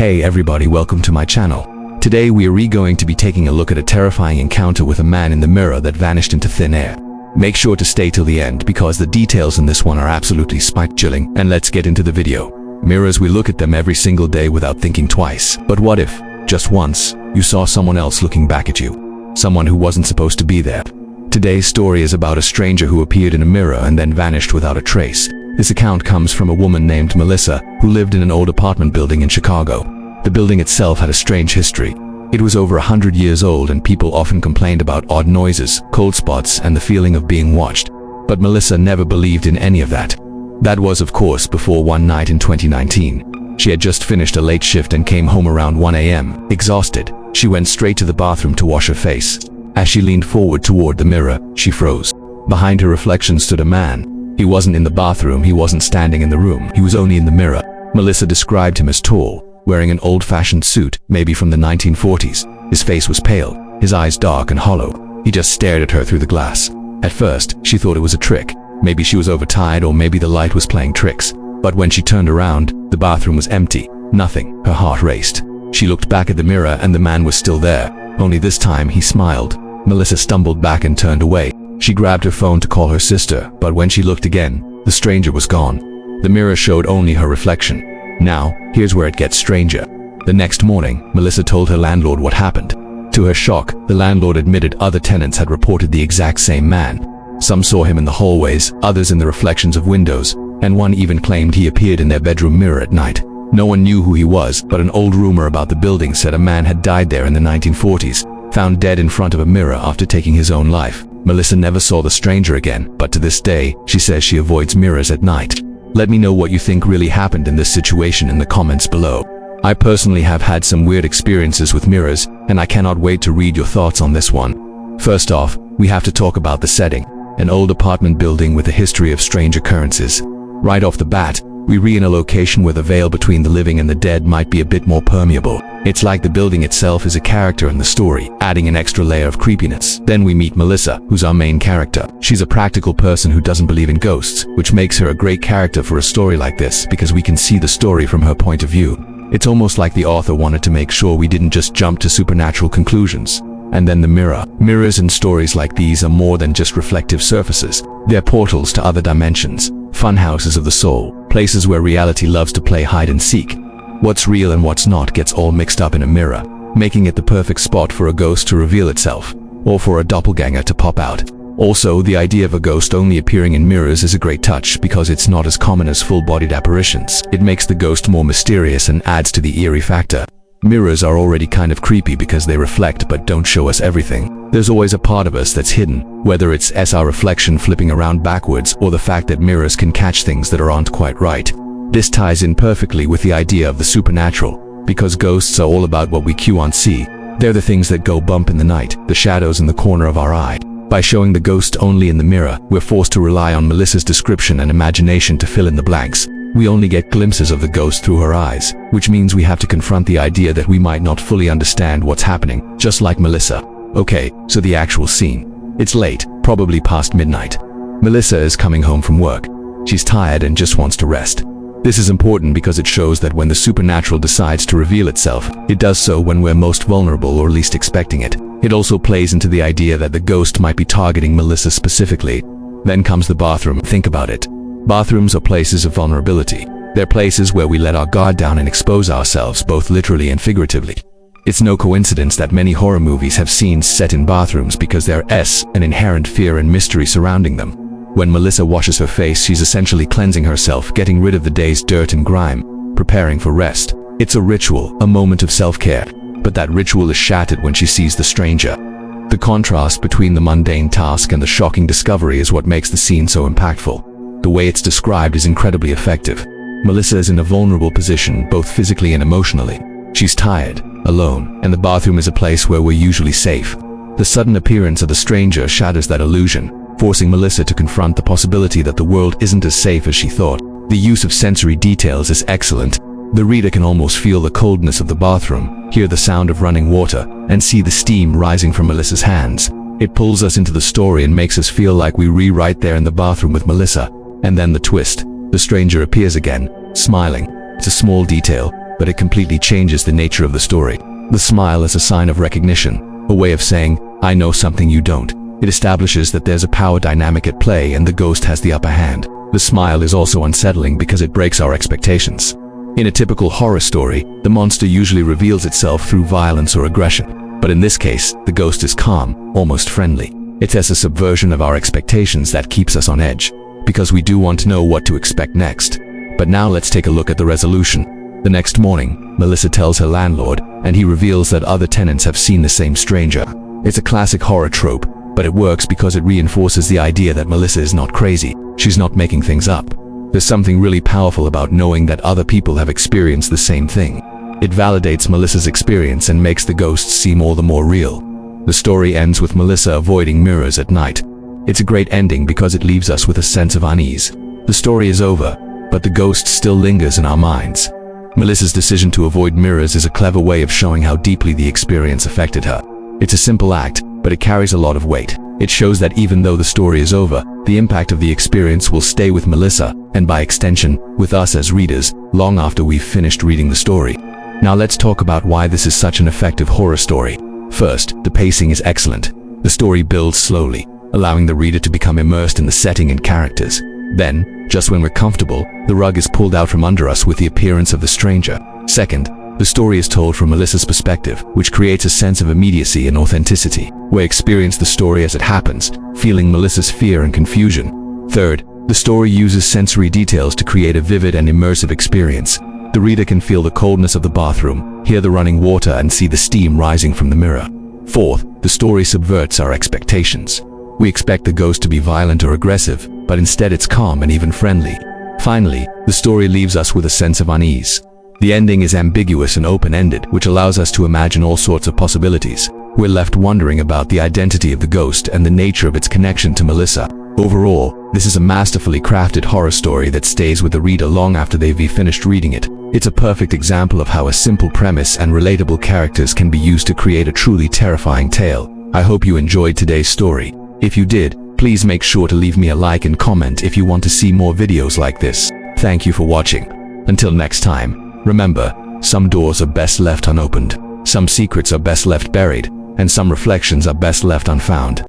Hey everybody, welcome to my channel. Today we are going to be taking a look at a terrifying encounter with a man in the mirror that vanished into thin air. Make sure to stay till the end because the details in this one are absolutely spine-chilling, and let's get into the video. Mirrors, we look at them every single day without thinking twice. But what if, just once, you saw someone else looking back at you? Someone who wasn't supposed to be there. Today's story is about a stranger who appeared in a mirror and then vanished without a trace. This account comes from a woman named Melissa, who lived in an old apartment building in Chicago. The building itself had a strange history. It was over 100 years old and people often complained about odd noises, cold spots, and the feeling of being watched. But Melissa never believed in any of that. That was, of course, before one night in 2019. She had just finished a late shift and came home around 1 a.m. Exhausted, she went straight to the bathroom to wash her face. As she leaned forward toward the mirror, she froze. Behind her reflection stood a man. He wasn't in the bathroom, he wasn't standing in the room, he was only in the mirror. Melissa described him as tall, wearing an old-fashioned suit, maybe from the 1940s. His face was pale, his eyes dark and hollow. He just stared at her through the glass. At first, she thought it was a trick. Maybe she was overtired or maybe the light was playing tricks. But when she turned around, the bathroom was empty. Nothing. Her heart raced. She looked back at the mirror and the man was still there. Only this time he smiled. Melissa stumbled back and turned away. She grabbed her phone to call her sister, but when she looked again, the stranger was gone. The mirror showed only her reflection. Now, here's where it gets stranger. The next morning, Melissa told her landlord what happened. To her shock, the landlord admitted other tenants had reported the exact same man. Some saw him in the hallways, others in the reflections of windows, and one even claimed he appeared in their bedroom mirror at night. No one knew who he was, but an old rumor about the building said a man had died there in the 1940s, found dead in front of a mirror after taking his own life. Melissa never saw the stranger again, but to this day, she says she avoids mirrors at night. Let me know what you think really happened in this situation in the comments below. I personally have had some weird experiences with mirrors, and I cannot wait to read your thoughts on this one. First off, we have to talk about the setting. An old apartment building with a history of strange occurrences. Right off the bat, we're in a location where the veil between the living and the dead might be a bit more permeable. It's like the building itself is a character in the story, adding an extra layer of creepiness. Then we meet Melissa, who's our main character. She's a practical person who doesn't believe in ghosts, which makes her a great character for a story like this because we can see the story from her point of view. It's almost like the author wanted to make sure we didn't just jump to supernatural conclusions. And then the mirror. Mirrors in stories like these are more than just reflective surfaces. They're portals to other dimensions, funhouses of the soul, places where reality loves to play hide and seek. What's real and what's not gets all mixed up in a mirror, making it the perfect spot for a ghost to reveal itself, or for a doppelganger to pop out. Also, the idea of a ghost only appearing in mirrors is a great touch because it's not as common as full-bodied apparitions. It makes the ghost more mysterious and adds to the eerie factor. Mirrors are already kind of creepy because they reflect but don't show us everything. There's always a part of us that's hidden, whether it's our reflection flipping around backwards or the fact that mirrors can catch things that aren't quite right. This ties in perfectly with the idea of the supernatural, because ghosts are all about what we can't see. They're the things that go bump in the night, the shadows in the corner of our eye. By showing the ghost only in the mirror, we're forced to rely on Melissa's description and imagination to fill in the blanks. We only get glimpses of the ghost through her eyes, which means we have to confront the idea that we might not fully understand what's happening, just like Melissa. Okay, so the actual scene. It's late, probably past midnight. Melissa is coming home from work. She's tired and just wants to rest. This is important because it shows that when the supernatural decides to reveal itself, it does so when we're most vulnerable or least expecting it. It also plays into the idea that the ghost might be targeting Melissa specifically. Then comes the bathroom. Think about it. Bathrooms are places of vulnerability. They're places where we let our guard down and expose ourselves both literally and figuratively. It's no coincidence that many horror movies have scenes set in bathrooms because there's an inherent fear and mystery surrounding them. When Melissa washes her face, she's essentially cleansing herself, getting rid of the day's dirt and grime, preparing for rest. It's a ritual, a moment of self-care. But that ritual is shattered when she sees the stranger. The contrast between the mundane task and the shocking discovery is what makes the scene so impactful. The way it's described is incredibly effective. Melissa is in a vulnerable position, both physically and emotionally. She's tired, alone, and the bathroom is a place where we're usually safe. The sudden appearance of the stranger shatters that illusion, forcing Melissa to confront the possibility that the world isn't as safe as she thought. The use of sensory details is excellent. The reader can almost feel the coldness of the bathroom, hear the sound of running water, and see the steam rising from Melissa's hands. It pulls us into the story and makes us feel like we're right there in the bathroom with Melissa. And then the twist. The stranger appears again, smiling. It's a small detail, but it completely changes the nature of the story. The smile is a sign of recognition, a way of saying, I know something you don't. It establishes that there's a power dynamic at play and the ghost has the upper hand. The smile is also unsettling because it breaks our expectations. In a typical horror story, the monster usually reveals itself through violence or aggression. But in this case, the ghost is calm, almost friendly. It's as a subversion of our expectations that keeps us on edge, because we do want to know what to expect next. But now let's take a look at the resolution. The next morning, Melissa tells her landlord, and he reveals that other tenants have seen the same stranger. It's a classic horror trope, but it works because it reinforces the idea that Melissa is not crazy. She's not making things up. There's something really powerful about knowing that other people have experienced the same thing. It validates Melissa's experience and makes the ghosts seem all the more real. The story ends with Melissa avoiding mirrors at night. It's a great ending because it leaves us with a sense of unease. The story is over, but the ghost still lingers in our minds. Melissa's decision to avoid mirrors is a clever way of showing how deeply the experience affected her. It's a simple act, but it carries a lot of weight. It shows that even though the story is over, the impact of the experience will stay with Melissa, and by extension, with us as readers, long after we've finished reading the story. Now let's talk about why this is such an effective horror story. First, the pacing is excellent. The story builds slowly, allowing the reader to become immersed in the setting and characters. Then, just when we're comfortable, the rug is pulled out from under us with the appearance of the stranger. Second, the story is told from Melissa's perspective, which creates a sense of immediacy and authenticity. We experience the story as it happens, feeling Melissa's fear and confusion. Third, the story uses sensory details to create a vivid and immersive experience. The reader can feel the coldness of the bathroom, hear the running water, and see the steam rising from the mirror. Fourth, the story subverts our expectations. We expect the ghost to be violent or aggressive, but instead it's calm and even friendly. Finally, the story leaves us with a sense of unease. The ending is ambiguous and open-ended, which allows us to imagine all sorts of possibilities. We're left wondering about the identity of the ghost and the nature of its connection to Melissa. Overall, this is a masterfully crafted horror story that stays with the reader long after they've finished reading it. It's a perfect example of how a simple premise and relatable characters can be used to create a truly terrifying tale. I hope you enjoyed today's story. If you did, please make sure to leave me a like and comment if you want to see more videos like this. Thank you for watching. Until next time. Remember, some doors are best left unopened, some secrets are best left buried, and some reflections are best left unfound.